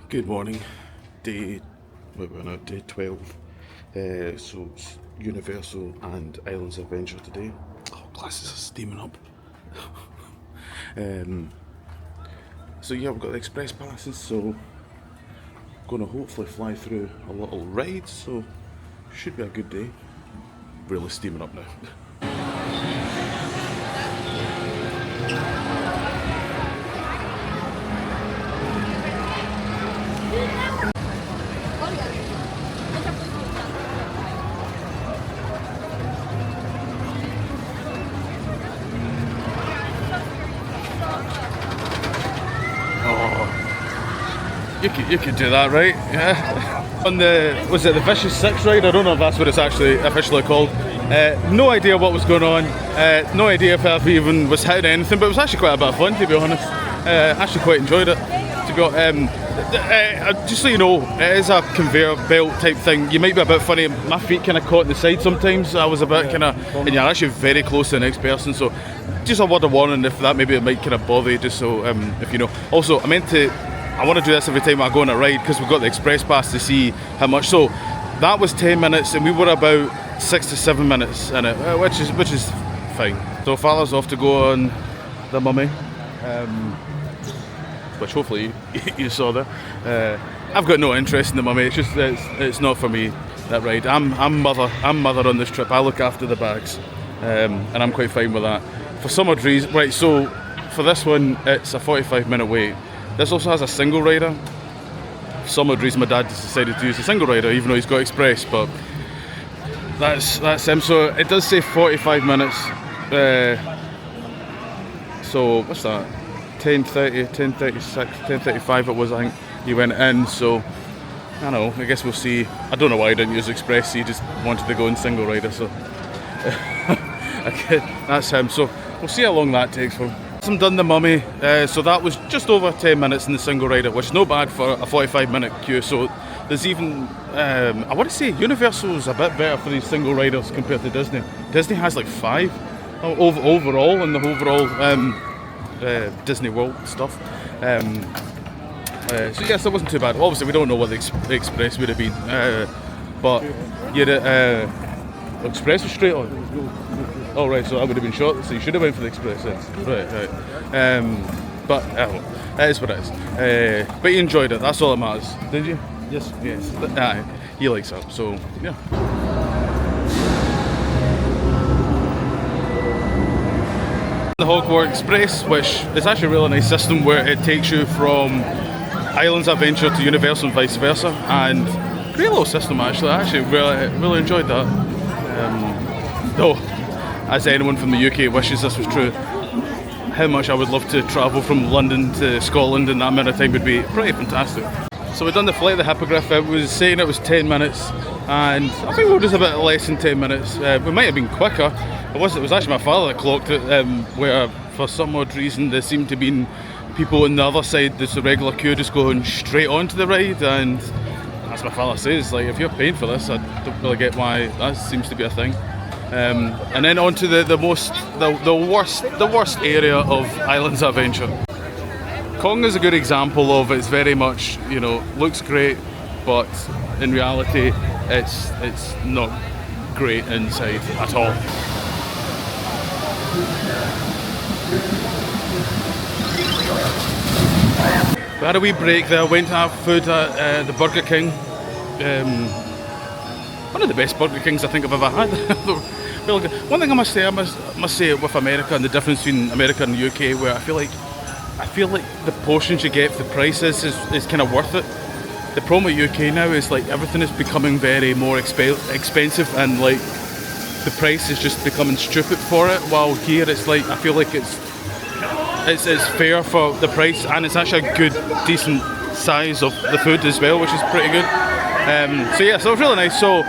Good morning, day 12. So it's Universal and Islands Adventure today. Oh, glasses are steaming up. So yeah, we've got the express passes, so going to hopefully fly through a little ride, so should be a good day. Really steaming up now. You could do that, right? Yeah. On was it the Vicious Six ride? I don't know if that's what it's actually officially called. No idea what was going on. No idea if I even was hitting anything, but it was actually quite a bit of fun, to be honest. Actually quite enjoyed it. Just so you know, it is a conveyor belt type thing. You might be a bit funny. My feet kind of caught in the side sometimes. I was a bit kind of, and you're actually very close to the next person. So just a word of warning if that maybe it might kind of bother you. Just so if you know. Also, I want to do this every time I go on a ride because we've got the express pass to see how much. So that was 10 minutes and we were about 6 to 7 minutes in it, which is fine. So Fala's off to go on the Mummy, which hopefully you saw there. I've got no interest in the Mummy. It's not for me, that ride. I'm mother on this trip. I look after the bags, and I'm quite fine with that. For some odd reason, right? So for this one, it's a 45-minute wait. This also has a single rider. For some odd reason my dad decided to use a single rider even though he's got express, but that's him. So it does say 45 minutes. So what's that? 10:30, 10:36, 10:35 it was, I think he went in, so I don't know, I guess we'll see. I don't know why he didn't use express, he just wanted to go in single rider, so okay, that's him. So we'll see how long that takes for him. I'm done the Mummy, so that was just over 10 minutes in the single rider, which is no bad for a 45-minute queue. So there's even, I want to say Universal's a bit better for these single riders compared to Disney. Disney has like 5 overall in the overall Disney World stuff. So yes, that wasn't too bad. Obviously we don't know what the express would have been, but express was straight on. Oh right, so that would have been short, so you should have went for the express then. Right. But it is what it is. But you enjoyed it, that's all that matters. Did you? Yes. He likes that, so yeah. The Hogwarts Express, which is actually a really nice system where it takes you from Islands Adventure to Universal and vice versa, and great little system actually. I actually really enjoyed that. Though, as anyone from the UK wishes this was true, how much I would love to travel from London to Scotland in that amount of time would be pretty fantastic. So we've done the flight of the Hippogriff. It was saying it was 10 minutes, and I think we were just a bit less than 10 minutes. We might have been quicker. It was actually my father that clocked it, where for some odd reason there seemed to be people on the other side, there's the regular queue just going straight onto the ride, and as my father says, like, if you're paying for this, I don't really get why that seems to be a thing. And then on to the worst area of Islands Adventure. Kong is a good example of it's very much, you know, looks great, but in reality it's not great inside at all. We had a wee break there, went to have food at the Burger King. One of the best Burger Kings I think I've ever had. Really good. One thing I must say with America and the difference between America and the UK, where I feel like the portions you get for the prices is kind of worth it. The problem with UK now is like everything is becoming very more expensive, and like the price is just becoming stupid for it. While here it's like I feel like it's fair for the price, and it's actually a good decent size of the food as well, which is pretty good. So yeah, so it was really nice. So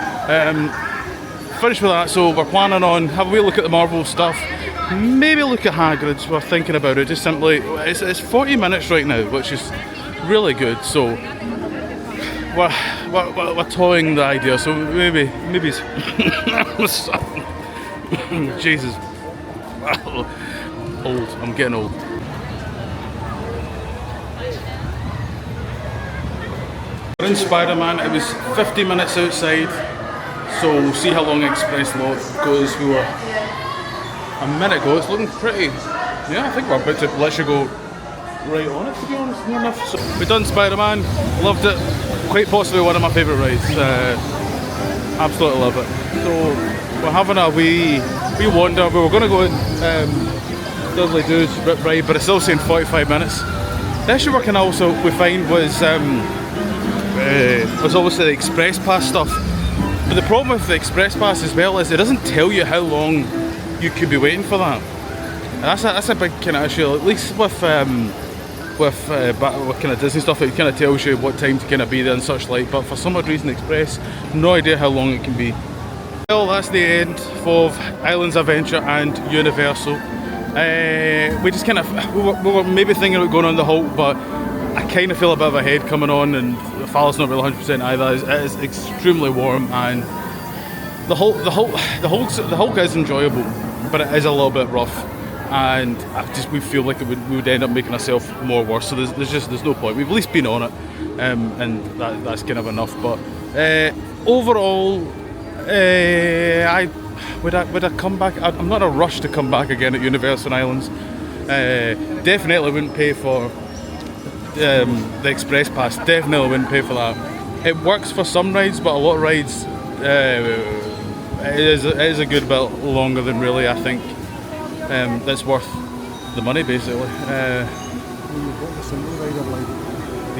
finished with that, so we're planning on having a wee look at the Marvel stuff, maybe look at Hagrid's. We're thinking about it, just simply it's 40 minutes right now, which is really good, so we're toying the idea, so maybe Jesus, old, I'm getting old. We're in Spider-Man, it was 50 minutes outside, so we'll see how long Express goes. We were a minute ago, it's looking pretty, yeah, I think we're about to literally go right on it, to be honest, near enough. So, we've done Spider-Man, loved it, quite possibly one of my favourite rides, absolutely love it. So we're having a wee wander, we were going to go in Dudley Do's ride, but it's still saying 45 minutes. The issue we find was obviously the Express Pass stuff. But the problem with the Express Pass as well is it doesn't tell you how long you could be waiting for that. And that's a big kind of issue. At least with kind of Disney stuff, it kind of tells you what time to kind of be there and such like. But for some odd reason, Express, no idea how long it can be. Well, that's the end of Islands Adventure and Universal. We just kind of we were maybe thinking about going on the Hulk, but I kind of feel a bit of a head coming on, and the Fall's not really 100% either. It is extremely warm, and the Hulk is enjoyable, but it is a little bit rough, and we feel like we would end up making ourselves more worse. So there's no point. We've at least been on it, and that's kind of enough. But overall, would I come back? I'm not in a rush to come back again at Universal Islands. Definitely wouldn't pay for the Express Pass. Definitely wouldn't pay for that. It works for some rides, but a lot of rides it is a good bit longer than really I think that's worth the money basically.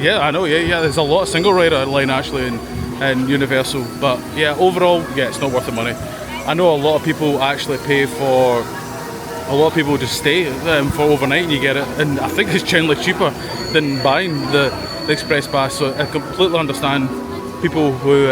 Yeah, I know. Yeah. There's a lot of single rider line actually in Universal, but yeah, overall, yeah, it's not worth the money. I know a lot of people actually pay for. A lot of people just stay for overnight and you get it, and I think it's generally cheaper than buying the Express Pass. So I completely understand people who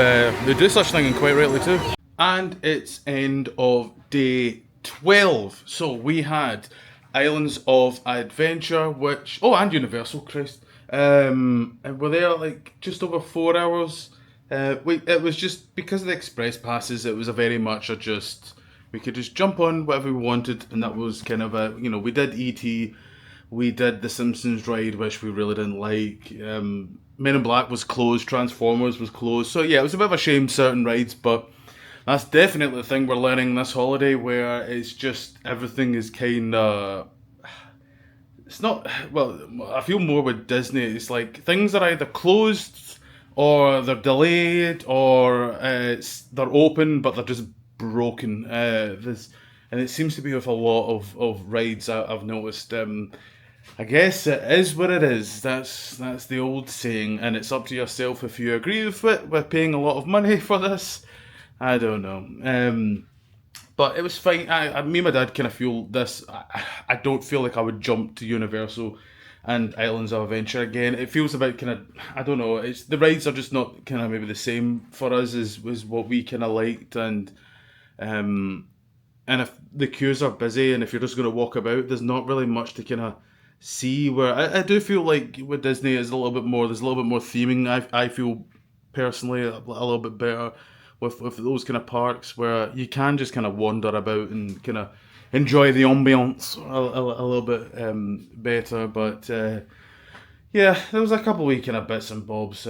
do such thing, and quite rightly too. And it's end of day 12. So we had Islands of Adventure, and Universal, Christ. And we're there like just over 4 hours. It was just because of the Express Passes, it was a very much we could just jump on whatever we wanted, and that was kind of we did E.T., we did the Simpsons ride, which we really didn't like. Men in Black was closed, Transformers was closed, so yeah, it was a bit of a shame, certain rides, but that's definitely the thing we're learning this holiday, where it's just, everything is kind of, it's not, well, I feel more with Disney, it's like, things are either closed, or they're delayed, or they're open, but they're just broken. And it seems to be with a lot of rides I've noticed. I guess it is what it is. That's the old saying, and it's up to yourself if you agree with it. We're paying a lot of money for this. I don't know. But it was fine. Me and my dad kind of feel this. I don't feel like I would jump to Universal and Islands of Adventure again. It feels a bit kind of, I don't know. It's the rides are just not kind of maybe the same for us as what we kind of liked, and if the queues are busy and if you're just going to walk about, there's not really much to kind of see. Where I do feel like with Disney there's a little bit more theming. I feel personally a little bit better with those kind of parks where you can just kind of wander about and kind of enjoy the ambience a little bit better. But yeah, there was a couple of kind of bits and bobs.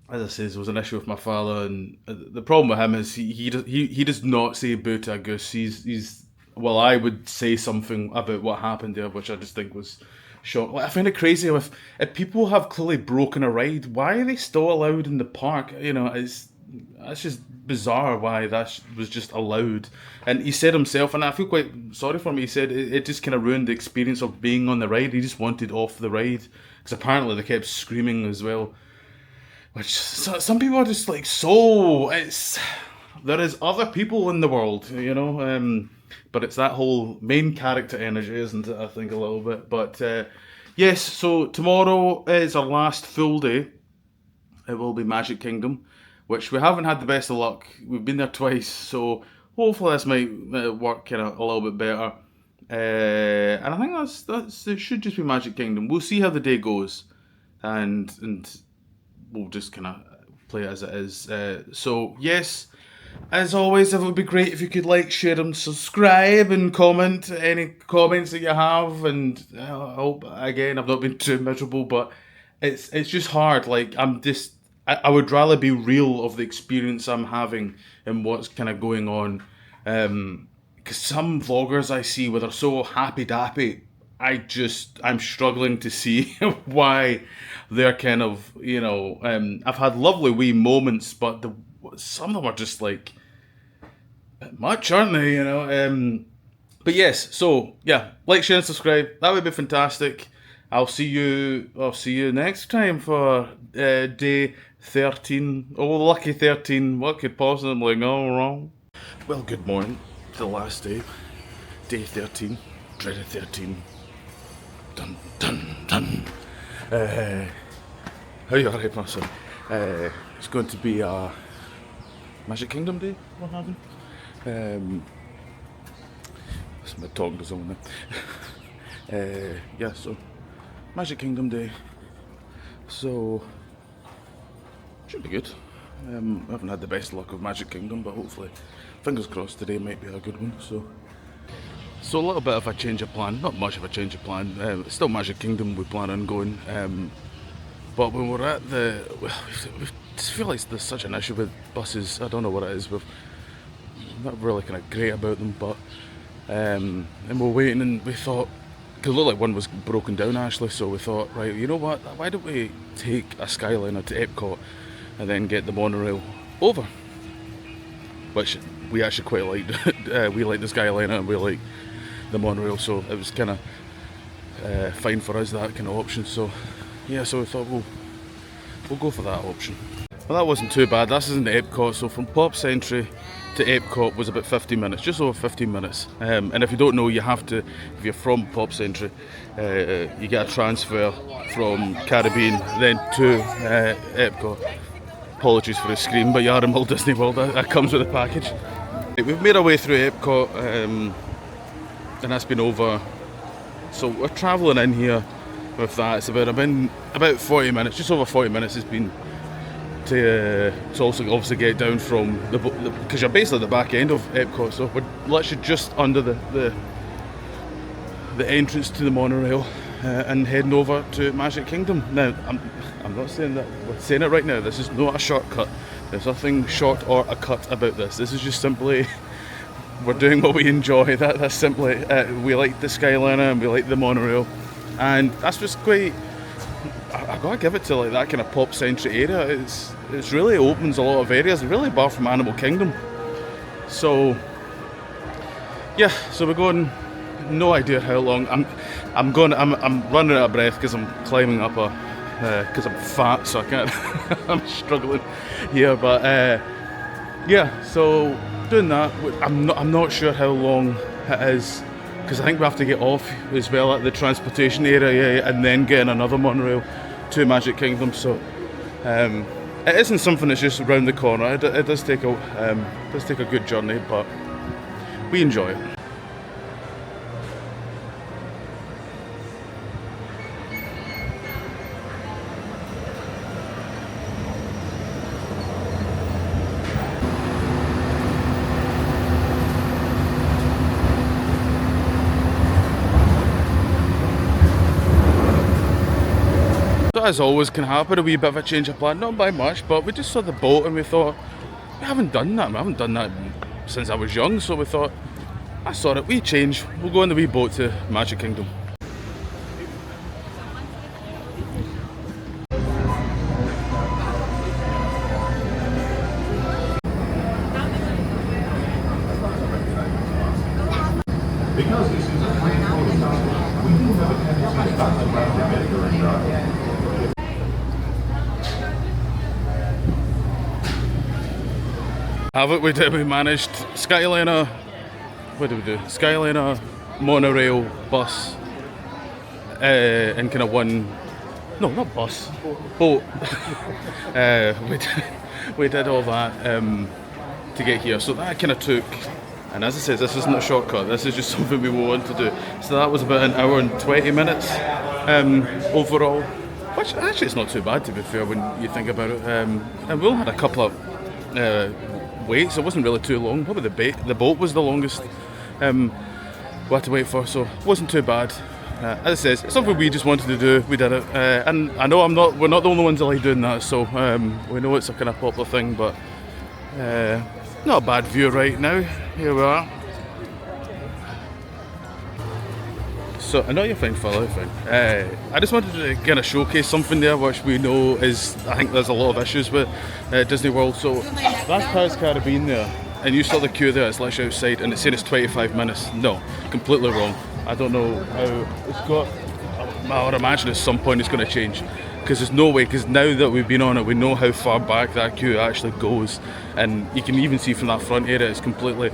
As I said, there was an issue with my father, and the problem with him is he does not say boo to a goose. He's well, I would say something about what happened there, which I just think was shocking. I find it crazy if people have clearly broken a ride, why are they still allowed in the park? That's just bizarre why that was just allowed. And he said himself, and I feel quite sorry for him, he said it just kind of ruined the experience of being on the ride. He just wanted off the ride, because apparently they kept screaming as well. Which, some people are just like, there is other people in the world, but it's that whole main character energy, isn't it, I think, a little bit. But yes, so tomorrow is our last full day. It will be Magic Kingdom, which we haven't had the best of luck. We've been there twice, so hopefully this might work kind of a little bit better. And I think it should just be Magic Kingdom. We'll see how the day goes, and we'll just kind of play it as it is. So yes, as always, it would be great if you could like, share, and subscribe, and comment any comments that you have. And I hope, again, I've not been too miserable, but it's just hard. Like, I'm just I would rather be real of the experience I'm having and what's kind of going on. Because some vloggers I see where they're so happy dappy, I'm struggling to see why they're kind of, I've had lovely wee moments, but some of them are just like a bit much, aren't they? But yes, so yeah, like, share, and subscribe. That would be fantastic. I'll see you next time for day 13. Oh, lucky 13. What could possibly go wrong? Well, good morning. The last day. Day 13. Dreaded 13. Dun, dun, dun. How are you alright, my son? It's going to be a Magic Kingdom day. What happened? That's my talking to someone there. Yeah, so Magic Kingdom day. So should be good. I haven't had the best luck of Magic Kingdom, but hopefully, fingers crossed, today might be a good one. So a little bit of a change of plan. Not much of a change of plan. It's still Magic Kingdom we plan on going. But when we're at we just feel like there's such an issue with buses. I don't know what it is. We're not really kind of great about them, but and we're waiting, and we thought, because it looked like one was broken down actually, so we thought, right, you know what? Why don't we take a Skyliner to Epcot and then get the monorail over? Which we actually quite liked. We like the Skyliner and we like the monorail, so it was kind of fine for us, that kind of option. So yeah, so we thought we'll go for that option. Well, that wasn't too bad. This isn't Epcot, so from Pop Century to Epcot was about 15 minutes, just over 15 minutes. And if you don't know, you have to, if you're from Pop Century, you get a transfer from Caribbean then to Epcot. Apologies for the scream, but you are in Walt Disney World. That comes with the package. We've made our way through Epcot, and that's been over. So we're travelling in here with that. It's about 40 minutes, just over 40 minutes. It's been to also obviously get down from because you're basically at the back end of Epcot, so we're literally just under the entrance to the monorail and heading over to Magic Kingdom. Now, I'm not saying that we're saying it right now. This is not a shortcut. There's nothing short or a cut about this. This is just simply we're doing what we enjoy. That's simply we like the Skyliner and we like the monorail, and that's just quite. I gotta give it to like that kind of Pop Century area. It's really opens a lot of areas, really apart from Animal Kingdom. So yeah, so we're going. No idea how long. I'm running out of breath because I'm climbing up because I'm fat, so I can't. I'm struggling here, but yeah. So doing that. I'm not sure how long it is, because I think we have to get off as well at the transportation area and then get in another monorail to Magic Kingdom. So it isn't something that's just around the corner. It does take a good journey, but we enjoy it. So as always can happen, a wee bit of a change of plan, not by much, but we just saw the boat and we thought, we haven't done that since I was young, so we thought, I saw it, we change, we'll go on the wee boat to Magic Kingdom. Because this is a free closed stop, we do have a tendency to bounce around a bit during drive. Have it, we managed Skyliner, what did we do? Skyliner, monorail, bus, and kind of one, no, not bus, boat. We did all that to get here, so that kind of took, and as I said, this isn't a shortcut, this is just something we want to do. So that was about an hour and 20 minutes overall, which actually is not too bad, to be fair, when you think about it. And we only had a couple of wait, so it wasn't really too long. Probably the boat was the longest we had to wait for, so it wasn't too bad. as I says, it's something we just wanted to do. We did it, and I know we're not the only ones that like doing that. So we know it's a kind of popular thing, but not a bad view right now. Here we are. So I know you're fine, Phil. You're fine. I just wanted to kind of showcase something there, which we know is, I think there's a lot of issues with Disney World. So that's Pirates Caribbean there, and you saw the queue there. It's literally outside, and it's saying it's 25 minutes. No, completely wrong. I don't know how it's got. I would imagine at some point it's going to change, because there's no way. Because now that we've been on it, we know how far back that queue actually goes, and you can even see from that front area it's completely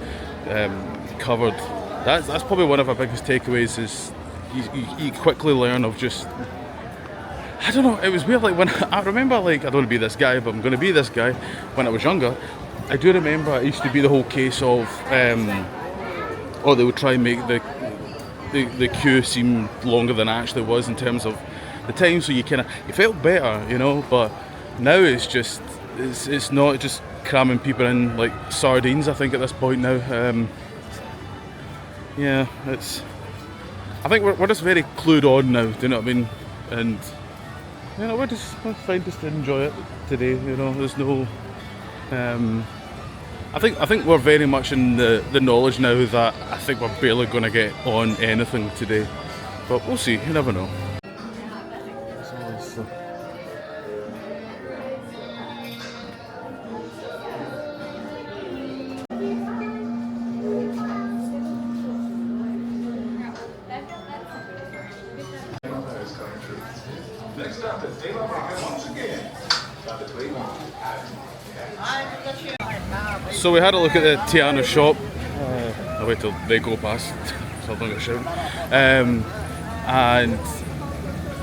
covered. That's probably one of our biggest takeaways is. You quickly learn of just, I don't know, it was weird, like when I remember, like, I don't want to be this guy, but I'm going to be this guy. When I was younger, I do remember it used to be the whole case of, or they would try and make the queue seem longer than it actually was in terms of the time, so you felt better, you know, but now it's just, it's not just cramming people in like sardines, I think, at this point now. Yeah, I think we're just very clued on now, do you know what I mean? And you know, we're fine just to enjoy it today. You know, there's no. I think we're very much in the knowledge now that I think we're barely going to get on anything today, but we'll see. You never know. So we had a look at the Tiana shop. I'll wait till they go past, so I don't get shouting. And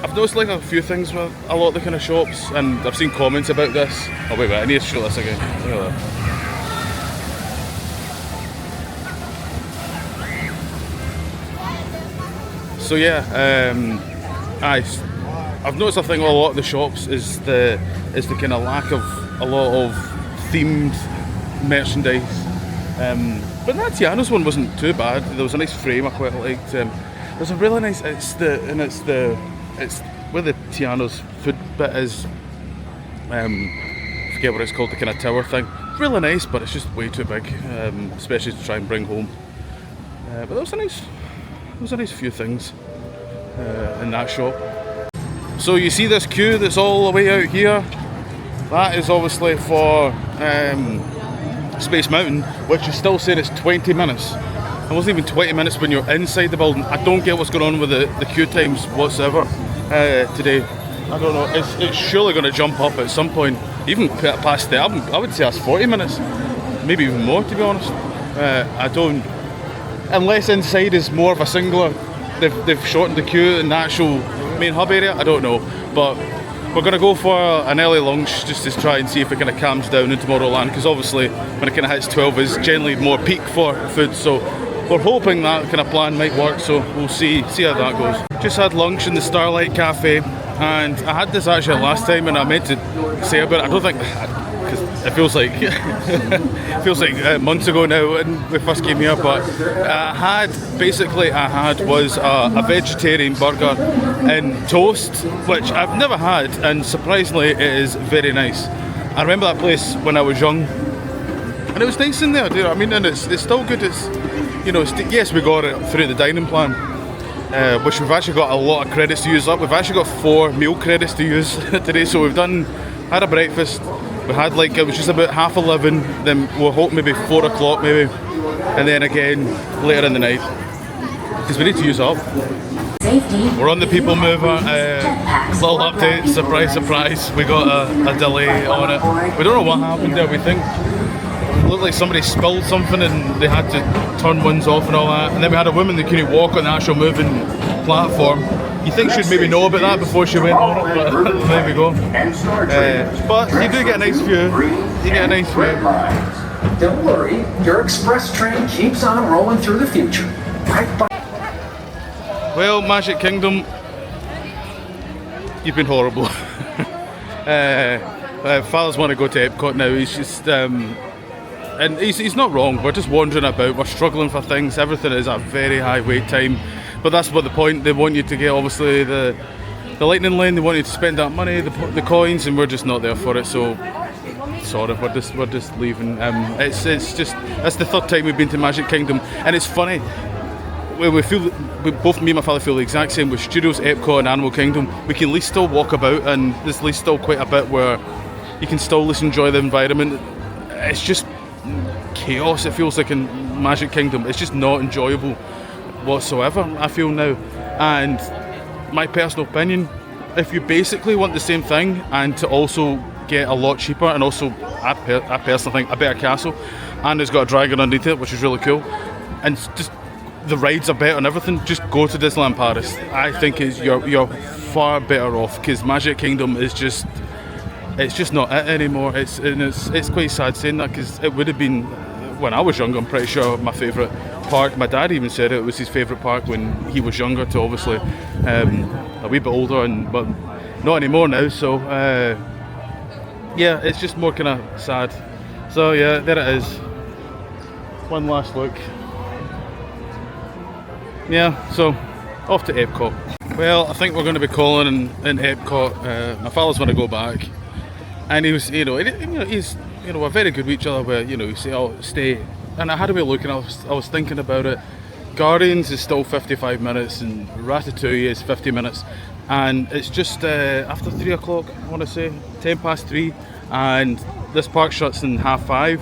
I've noticed like a few things with a lot of the kind of shops, and I've seen comments about this. Oh wait, I need to show this again. Look at that. So yeah, I've noticed a thing with a lot of the shops is the kind of lack of a lot of themed merchandise. But that Tiana's one wasn't too bad. There was a nice frame I quite liked. There's a really nice. It's where the Tiana's food bit is. I forget what it's called, the kind of tower thing. Really nice, but it's just way too big, especially to try and bring home. But there was a nice few things in that shop. So you see this queue that's all the way out here? That is obviously for Space Mountain, which is still saying it's 20 minutes. It wasn't even 20 minutes when you're inside the building. I don't get what's going on with the queue times whatsoever today. I don't know, it's surely going to jump up at some point, even past the album. I would say that's 40 minutes, maybe even more, to be honest. I don't, unless inside is more of a singular, they've shortened the queue in the actual main hub area, I don't know. But we're going to go for an early lunch just to try and see if it kind of calms down in Tomorrowland, because obviously when it kind of hits 12 is generally more peak for food, so we're hoping that kind of plan might work, so we'll see how that goes. Just had lunch in the Starlight Cafe, and I had this actually last time and I meant to say about it. I don't think, because it feels like months ago now when we first came here, but I had was a vegetarian burger and toast, which I've never had, and surprisingly it is very nice. I remember that place when I was young, and it was nice in there, do you know what I mean? And it's still good. It's, you know, yes, we got it through the dining plan, which we've actually got a lot of credits to use up. We've actually got 4 meal credits to use today, so we've had a breakfast. We had like, it was just about 11:30, then we'll hope maybe 4 o'clock maybe, and then again later in the night, because we need to use it up. We're on the People Mover, little update, surprise, we got a delay on it. We don't know what happened there. We think it looked like somebody spilled something and they had to turn ones off and all that, and then we had a woman that couldn't walk on the actual moving platform. You think she'd maybe know about that before she went on it, but there we go. But you do get a nice view. Don't worry, your express train keeps on rolling through the future. Right by. Well, Magic Kingdom, you've been horrible. Father's want to go to Epcot now. He's just, and he's not wrong. We're just wandering about. We're struggling for things. Everything is a very high wait time. but that's what the point. They want you to get obviously the lightning lane. They want you to spend that money, the coins, and we're just not there for it. So sorry, we're just leaving. It's just that's the third time we've been to Magic Kingdom, and it's funny. Both me and my father feel the exact same with Studios, Epcot, and Animal Kingdom. We can at least still walk about, and there's at least still quite a bit where you can still at least enjoy the environment. It's just chaos. It feels like in Magic Kingdom. It's just not enjoyable whatsoever, I feel now. And my personal opinion, if you basically want the same thing and to also get a lot cheaper, and also I personally think a better castle, and it's got a dragon underneath it, which is really cool, and just the rides are better and everything, just go to Disneyland Paris. I think you're far better off, because Magic Kingdom is just, it's just not it anymore. It's quite sad saying that, because it would have been, when I was younger, I'm pretty sure my favourite park. My dad even said it was his favourite park when he was younger, to obviously a wee bit older, but not anymore now. So yeah, it's just more kind of sad. So yeah, there it is. One last look. Yeah, so off to Epcot. Well, I think we're going to be calling in Epcot. My father's going to go back, and he was, he's, we're very good with each other. Where you say, "Oh, stay," and I had a wee look, and I was thinking about it. Guardians is still 55 minutes, and Ratatouille is 50 minutes, and it's just after 3 o'clock. I want to say 10 past 3, and this park shuts in 5:30.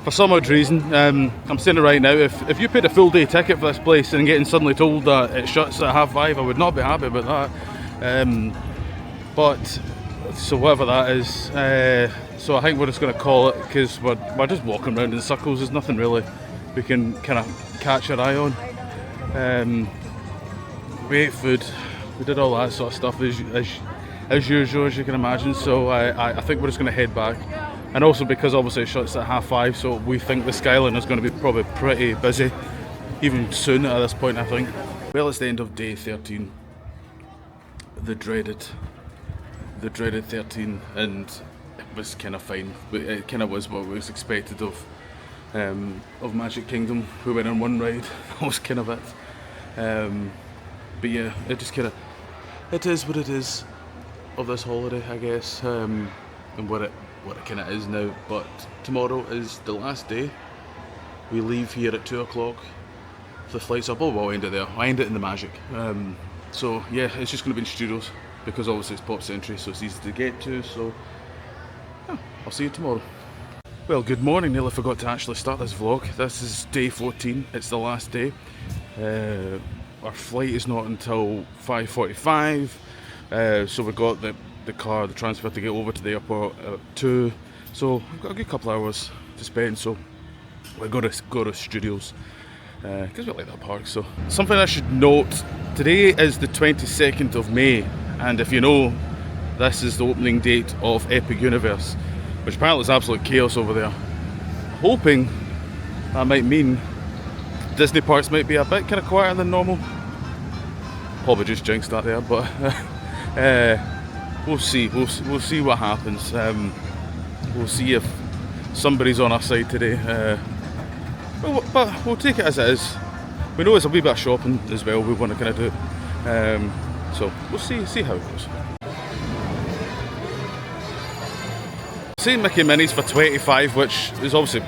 For some odd reason, I'm saying it right now, if you paid a full day ticket for this place and getting suddenly told that it shuts at 5:30, I would not be happy about that. But, so whatever that is, so I think we're just going to call it, because we're just walking around in circles. There's nothing really we can kind of catch our eye on. We ate food, we did all that sort of stuff as usual, as you can imagine, so I think we're just going to head back. And also because obviously it shuts at 5:30, so we think the Skyline is going to be probably pretty busy, even soon at this point, I think. Well, it's the end of day 13. The dreaded 13, and it was kind of fine. It kind of was what was expected of Magic Kingdom. We went on one ride, that was kind of it. But yeah, it just kind of, it is what it is of this holiday, I guess, and what it kind of is now. But tomorrow is the last day. We leave here at 2 o'clock. The flight's up. Oh, well, I'll end it there. I end it in the Magic. So yeah, it's just going to be in Studios, because obviously it's Pop Century, so it's easy to get to. So yeah, I'll see you tomorrow. Well, good morning. Nearly forgot to actually start this vlog. This is day 14. It's the last day. Our flight is not until 5:45. So we got the transfer to get over to the airport at 2. So we've got a good couple of hours to spend. So we're going to go to Studios, because we like that park. So something I should note: today is the 22nd of May, and if you know, this is the opening date of Epic Universe, which apparently is absolute chaos over there. Hoping that might mean Disney parks might be a bit kind of quieter than normal. Probably just jinxed that there, but we'll see. We'll see what happens. We'll see if somebody's on our side today. But we'll take it as it is. We know it's a wee bit of shopping as well we want to kind of do. So we'll see how it goes. Seen Mickey Minis for 25, which is obviously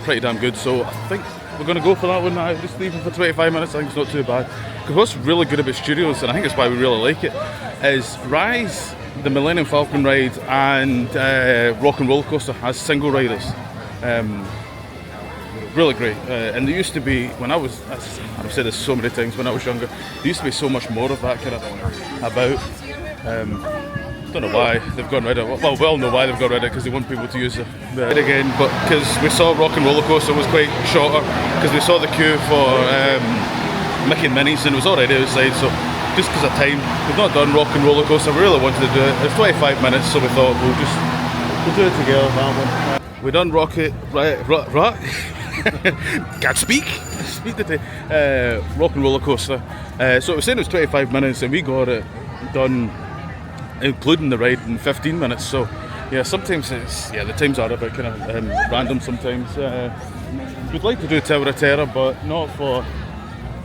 pretty damn good. So I think we're going to go for that one now. Just leave it for 25 minutes. I think it's not too bad. Because what's really good about Studios, and I think it's why we really like it, is Rise, the Millennium Falcon ride, and Rock and Roller Coaster has single riders. Really great. And there used to be, when I've said this so many times, when I was younger, there used to be so much more of that kind of about. Don't know why they've gotten rid of it. Well, we all know why they've got rid of it, because they want people to use it again. But because we saw Rock and Roller Coaster was quite shorter, because we saw the queue for Mickey and Minnie's, and it was already outside. So just because of time, we've not done Rock and Roller Coaster. We really wanted to do it. It's 25 minutes, so we thought we'll do it together. That one. We done Rocket, right? Can't speak today. Rock and Roller Coaster. So it was saying it was 25 minutes, and we got it done, including the ride, in 15 minutes. So yeah, sometimes the times are a bit kind of random sometimes. We'd like to do Tower of Terror, but not for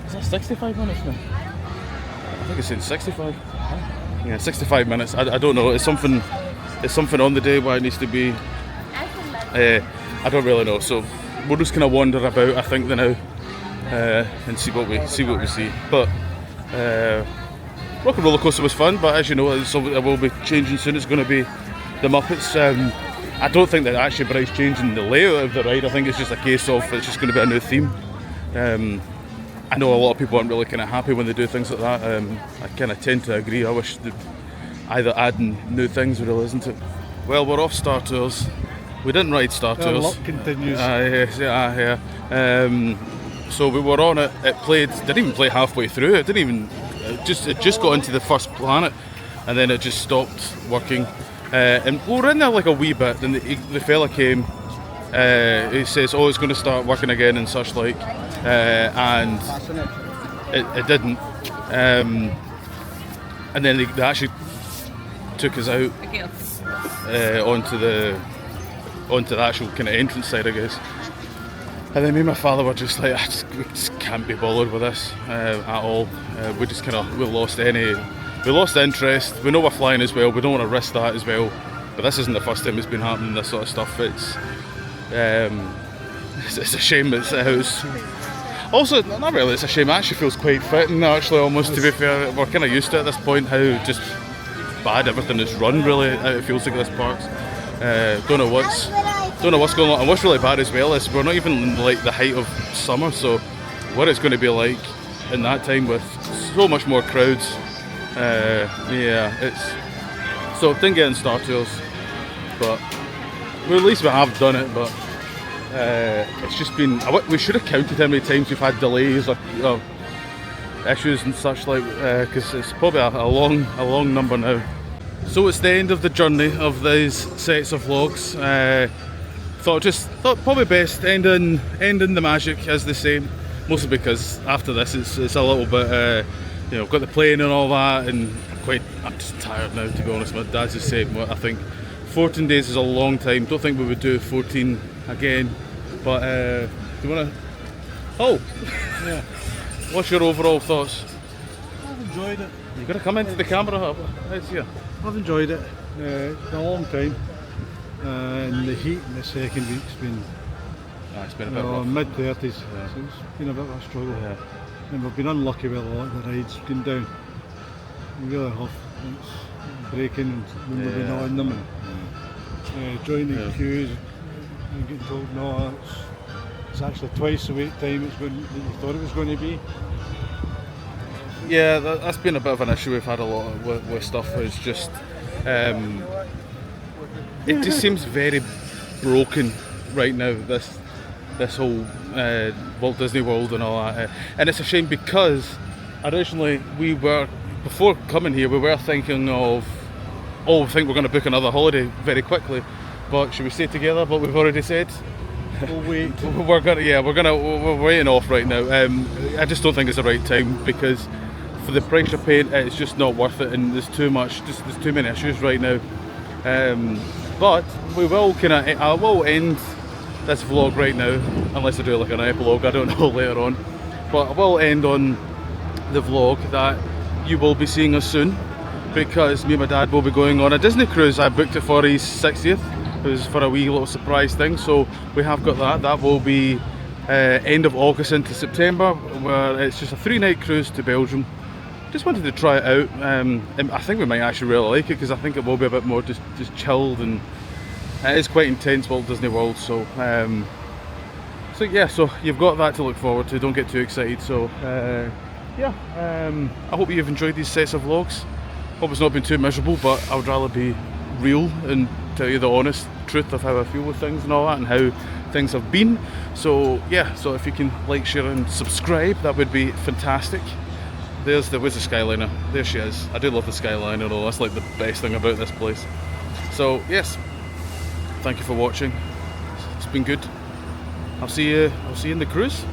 Is that 65 minutes now? I think it's in 65. Yeah, 65 minutes. I don't know. It's something on the day why it needs to be. I don't really know. So we'll just kind of wander about, I think, now, and see what we see. But Rock and Roller Coaster was fun, but as you know, it will be changing soon. It's going to be the Muppets. I don't think that actually Bryce changing the layout of the ride. I think it's just a case of it's just going to be a new theme. I know a lot of people aren't really kind of happy when they do things like that. I kind of tend to agree. I wish they'd either adding new things really, isn't it? Well, we're off Star Tours. We didn't ride Star Tours. Luck continues. Yeah. So we were on it. It didn't even play halfway through. It just got into the first planet, and then it just stopped working. And we were in there like a wee bit. Then the fella came. He says, "Oh, it's going to start working again," and such like. And it didn't. And then they actually took us out onto the actual kind of entrance side, I guess. And then me and my father were just like, we just can't be bothered with this at all. We just kind of lost interest. We know we're flying as well. We don't want to risk that as well. But this isn't the first time it's been happening. This sort of stuff. It's a shame it's a house. Also, not really. It's a shame. It actually feels quite fitting. Actually, almost to be fair, we're kind of used to it at this point how just bad everything is run. Really, it feels like this park. Don't know what's going on. And what's really bad as well is we're not even in like the height of summer, so what it's going to be like in that time with so much more crowds. So didn't get in Star Tours, but well, at least we have done it. But it's just been. We should have counted how many times we've had delays or issues and such like, because it's probably a long number now. So it's the end of the journey of these sets of vlogs. Thought probably best ending the magic, as they say. Mostly because after this it's a little bit, got the plane and all that, and I'm just tired now, to be honest. My dad's just saying, I think 14 days is a long time. Don't think we would do 14 again. But do you want to? Oh, yeah. What's your overall thoughts? I've enjoyed it. You've got to come into the camera. I've enjoyed it. It's been a long time. And the heat in the second week's been it's been a bit rough. mid-30s, so it's been a bit of a struggle. Yeah. And we've been unlucky with a lot of the rides going down. We really have. It's breaking when we've been on them, and joining queues and getting told no, it's actually twice the wait time that you thought it was going to be. Yeah, that's been a bit of an issue we've had a lot with stuff. It's just it just seems very broken right now, this whole Walt Disney World and all that. And it's a shame because originally before coming here, we were thinking of, I think we're going to book another holiday very quickly. But should we stay together? But we've already said We'll wait. we're waiting off right now. I just don't think it's the right time, because for the price you're paying, it's just not worth it, and there's too many issues right now. But we will I will end this vlog right now, unless I do like an epilogue, I don't know, later on. But I will end on the vlog that you will be seeing us soon, because me and my dad will be going on a Disney cruise. I booked it for his 60th. It was for a wee little surprise thing, so we have got that. That will be end of August into September, where it's just a 3-night cruise to Belgium. Just wanted to try it out. And I think we might actually really like it, because I think it will be a bit more just chilled, and it is quite intense, Walt Disney World. So so you've got that to look forward to. Don't get too excited. So I hope you've enjoyed these sets of vlogs. Hope it's not been too miserable, but I would rather be real and tell you the honest truth of how I feel with things and all that, and how things have been. So so if you can like, share and subscribe, that would be fantastic. Where's the Skyliner? There she is. I do love the Skyliner though. That's like the best thing about this place. So yes, thank you for watching. It's been good. I'll see you in the cruise.